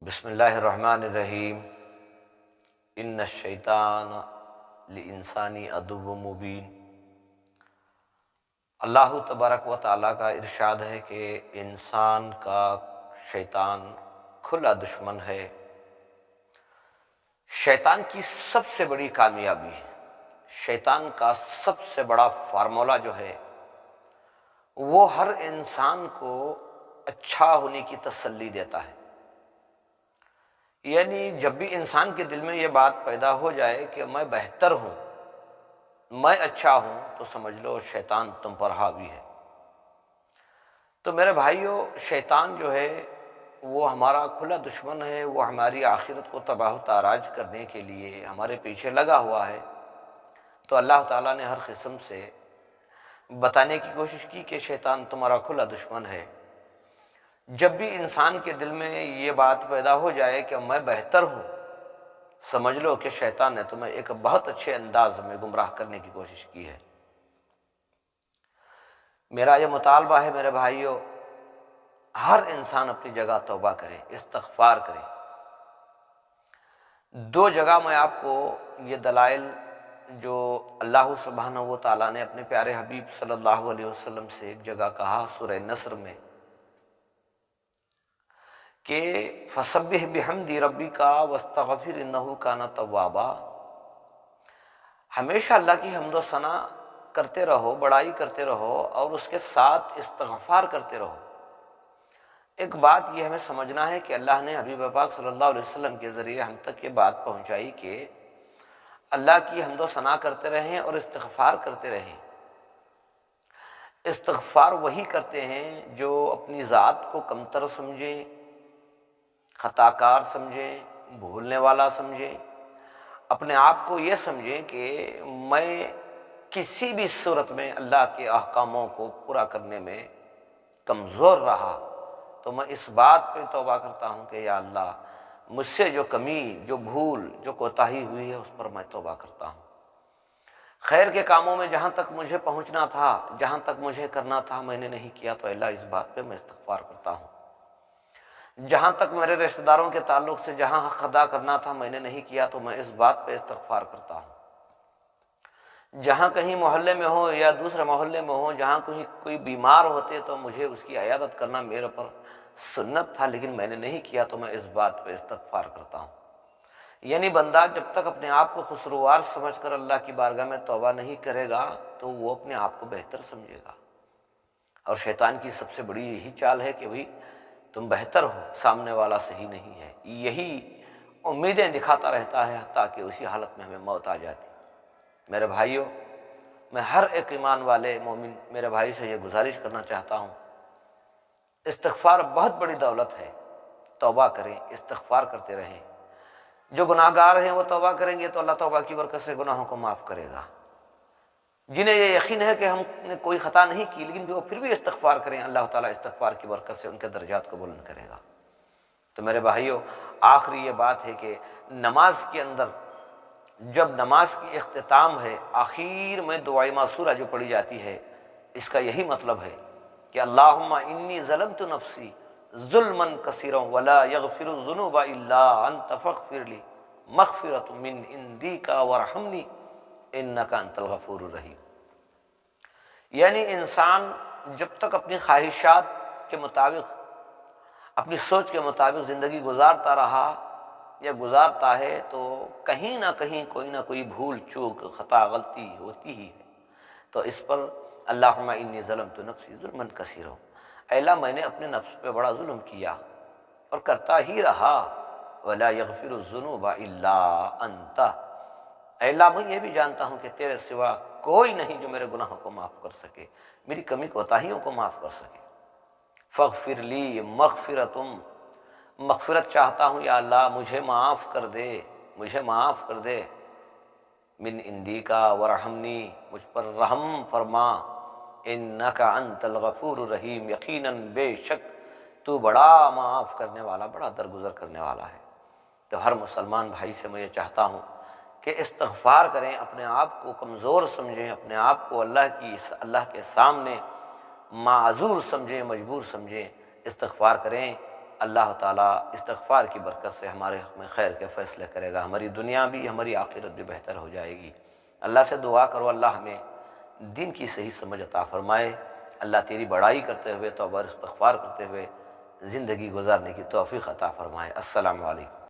بسم اللہ الرحمن الرحیم ان الشیطان للانسان عدو مبین۔ اللہ تبارک و تعالیٰ کا ارشاد ہے کہ انسان کا شیطان کھلا دشمن ہے۔ شیطان کی سب سے بڑی کامیابی، شیطان کا سب سے بڑا فارمولہ جو ہے وہ ہر انسان کو اچھا ہونے کی تسلی دیتا ہے۔ یعنی جب بھی انسان کے دل میں یہ بات پیدا ہو جائے کہ میں بہتر ہوں، میں اچھا ہوں، تو سمجھ لو شیطان تم پر حاوی ہے۔ تو میرے بھائیو، شیطان جو ہے وہ ہمارا کھلا دشمن ہے، وہ ہماری آخرت کو تباہ و تاراج کرنے کے لیے ہمارے پیچھے لگا ہوا ہے۔ تو اللہ تعالیٰ نے ہر قسم سے بتانے کی کوشش کی کہ شیطان تمہارا کھلا دشمن ہے۔ جب بھی انسان کے دل میں یہ بات پیدا ہو جائے کہ میں بہتر ہوں، سمجھ لو کہ شیطان نے تمہیں ایک بہت اچھے انداز میں گمراہ کرنے کی کوشش کی ہے۔ میرا یہ مطالبہ ہے میرے بھائیوں، ہر انسان اپنی جگہ توبہ کرے، استغفار کرے۔ دو جگہ میں آپ کو یہ دلائل جو اللہ سبحانہ و تعالیٰ نے اپنے پیارے حبیب صلی اللہ علیہ وسلم سے ایک جگہ کہا سورہ نصر میں کہ فسبح بحمد ربک واستغفر انہ کان توابا، ہمیشہ اللہ کی حمد و ثنا کرتے رہو، بڑائی کرتے رہو اور اس کے ساتھ استغفار کرتے رہو۔ ایک بات یہ ہمیں سمجھنا ہے کہ اللہ نے حبیب پاک صلی اللہ علیہ وسلم کے ذریعے ہم تک یہ بات پہنچائی کہ اللہ کی حمد و ثنا کرتے رہیں اور استغفار کرتے رہیں۔ استغفار وہی کرتے ہیں جو اپنی ذات کو کمتر سمجھیں، خطا کار سمجھیں، بھولنے والا سمجھیں، اپنے آپ کو یہ سمجھیں کہ میں کسی بھی صورت میں اللہ کے احکاموں کو پورا کرنے میں کمزور رہا، تو میں اس بات پہ توبہ کرتا ہوں کہ یا اللہ مجھ سے جو کمی، جو بھول، جو کوتاہی ہوئی ہے اس پر میں توبہ کرتا ہوں۔ خیر کے کاموں میں جہاں تک مجھے پہنچنا تھا، جہاں تک مجھے کرنا تھا میں نے نہیں کیا، تو اللہ اس بات پہ میں استغفار کرتا ہوں۔ جہاں تک میرے رشتہ داروں کے تعلق سے جہاں حق ادا کرنا تھا میں نے نہیں کیا، تو میں اس بات پہ استغفار کرتا ہوں۔ جہاں کہیں محلے میں ہو یا دوسرے محلے میں ہو، جہاں کہیں کوئی بیمار ہوتے تو مجھے اس کی عیادت کرنا میرے پر سنت تھا لیکن میں نے نہیں کیا، تو میں اس بات پہ استغفار کرتا ہوں۔ یعنی بندہ جب تک اپنے آپ کو قصوروار سمجھ کر اللہ کی بارگاہ میں توبہ نہیں کرے گا تو وہ اپنے آپ کو بہتر سمجھے گا۔ اور شیطان کی سب سے بڑی یہی چال ہے کہ بھئی تم بہتر ہو، سامنے والا صحیح نہیں ہے، یہی امیدیں دکھاتا رہتا ہے حتیٰ کہ اسی حالت میں ہمیں موت آ جاتی۔ میرے بھائیوں، میں ہر ایک ایمان والے مومن میرے بھائی سے یہ گزارش کرنا چاہتا ہوں، استغفار بہت بڑی دولت ہے۔ توبہ کریں، استغفار کرتے رہیں۔ جو گناہ گار ہیں وہ توبہ کریں گے تو اللہ توبہ کی برکت سے گناہوں کو معاف کرے گا۔ جنہیں یہ یقین ہے کہ ہم نے کوئی خطا نہیں کی لیکن وہ پھر بھی استغفار کریں، اللہ تعالیٰ استغفار کی برکت سے ان کے درجات کو بلند کرے گا۔ تو میرے بھائیوں، آخری یہ بات ہے کہ نماز کے اندر جب نماز کی اختتام ہے، آخر میں دعائے معصورہ جو پڑھی جاتی ہے، اس کا یہی مطلب ہے کہ اللہم انی ظلمت نفسی ظلما کثیرا ولا یغفر الذنوب الا انت فاغفر لی مغفرۃ من عندک وارحمنی انک انت الغفور الرحیم۔ یعنی انسان جب تک اپنی خواہشات کے مطابق، اپنی سوچ کے مطابق زندگی گزارتا رہا یا گزارتا ہے تو کہیں نہ کہیں کوئی نہ کوئی بھول چوک، خطا، غلطی ہوتی ہی ہے۔ تو اس پر اللہم انی ظلمت نفسی ظلما کثیرا، اے اللہ میں نے اپنے نفس پہ بڑا ظلم کیا اور کرتا ہی رہا، ولا یغفر الذنوب الا انت، اے اللہ میں یہ بھی جانتا ہوں کہ تیرے سوا کوئی نہیں جو میرے گناہوں کو معاف کر سکے، میری کمی کوتاہیوں کو معاف کر سکے۔ فاغفر لی مغفرتم، مغفرت چاہتا ہوں یا اللہ مجھے معاف کر دے، مجھے معاف کر دے، من عندیکا ورحمنی، مجھ پر رحم فرما، انک انت الغفور الرحیم، یقیناً بے شک تو بڑا معاف کرنے والا، بڑا درگزر کرنے والا ہے۔ تو ہر مسلمان بھائی سے میں یہ چاہتا ہوں کہ استغفار کریں، اپنے آپ کو کمزور سمجھیں، اپنے آپ کو اللہ کے سامنے معذور سمجھیں، مجبور سمجھیں، استغفار کریں اللہ تعالیٰ استغفار کی برکت سے ہمارے حق میں خیر کے فیصلے کرے گا، ہماری دنیا بھی ہماری آخرت بھی بہتر ہو جائے گی۔ اللہ سے دعا کرو اللہ ہمیں دین کی صحیح سمجھ عطا فرمائے، اللہ تیری بڑائی کرتے ہوئے توبہ اور استغفار کرتے ہوئے زندگی گزارنے کی توفیق عطا فرمائے۔ السلام علیکم۔